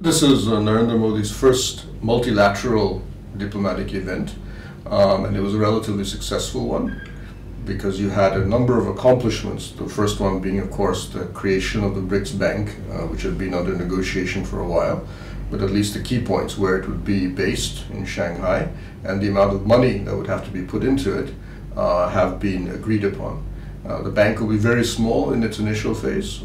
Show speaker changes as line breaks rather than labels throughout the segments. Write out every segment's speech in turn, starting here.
This is Narendra Modi's first multilateral diplomatic event, and it was a relatively successful one because you had a number of accomplishments. The first one being, of course, the creation of the BRICS Bank, which had been under negotiation for a while, but at least the key points, where it would be based in Shanghai and the amount of money that would have to be put into it have been agreed upon. The bank will be very small in its initial phase,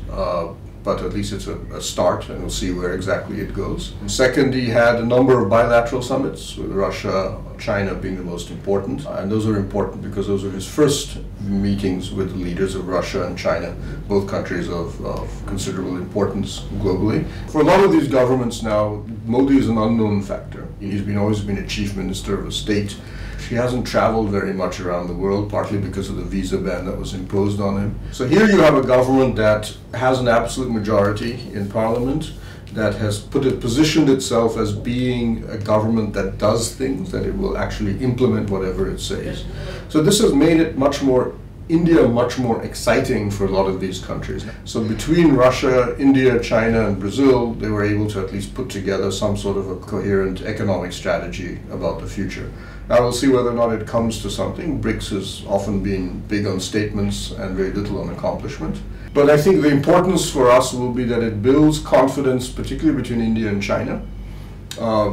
but at least it's a start, and we'll see where exactly it goes. And second, he had a number of bilateral summits, with Russia, China being the most important. And those are important because those are his first meetings with the leaders of Russia and China, both countries of considerable importance globally. For a lot of these governments now, Modi is an unknown factor. He's always been a chief minister of a state. He hasn't traveled very much around the world, partly because of the visa ban that was imposed on him. So here you have a government that has an absolute majority in parliament, that has positioned itself as being a government that does things, that it will actually implement whatever it says. So this has made it India much more exciting for a lot of these countries. So between Russia, India, China, and Brazil, they were able to at least put together some sort of a coherent economic strategy about the future. Now we'll see whether or not it comes to something. BRICS has often been big on statements and very little on accomplishment. But I think the importance for us will be that it builds confidence, particularly between India and China,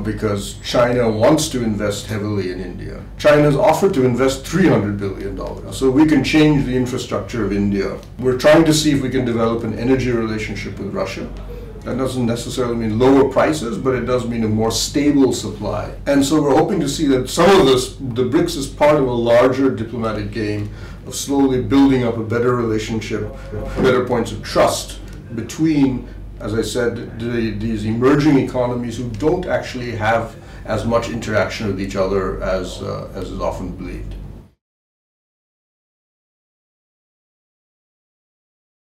because China wants to invest heavily in India. China has offered to invest $300 billion, so we can change the infrastructure of India. We're trying to see if we can develop an energy relationship with Russia. That doesn't necessarily mean lower prices, but it does mean a more stable supply. And so we're hoping to see that some of this, the BRICS is part of a larger diplomatic game of slowly building up a better relationship, better points of trust between, as I said, these emerging economies who don't actually have as much interaction with each other as is often believed.